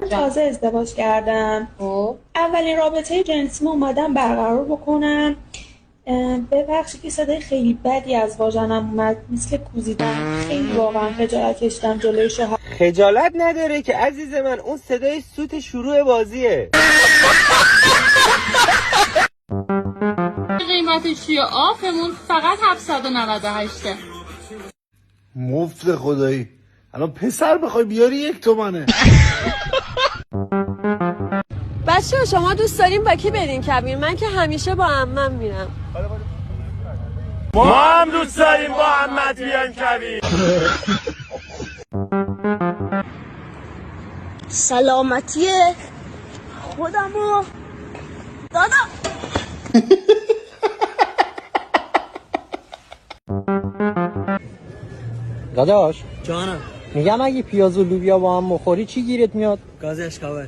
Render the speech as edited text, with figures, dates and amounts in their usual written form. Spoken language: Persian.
تازه ازدواج کردم. اولین رابطه جنسیمو اومدم برقرار بکنم. ببخشید که صدای خیلی بدی از واژنم اومد، مثل کوزیدن. خیلی واقعا خجالت کشیدم جلوی شوهر. خجالت نداره که عزیز من، اون صدای سوت شروع بازیه. قیمتش چیه؟ آفمون فقط 798. مفت خدایی. الان پسر بخوای بیاری 1 تومنه. بچه شما دوست داریم با کی برین کبیر؟ من که همیشه با عمم میرم. ما هم دوست داریم با عمت بیان کبیر. سلامتی خودمو دادم. داداش جانم. میگم اگه پیاز و لوبیا با هم بخوری چی گیرت میاد؟ گاز اشکاور.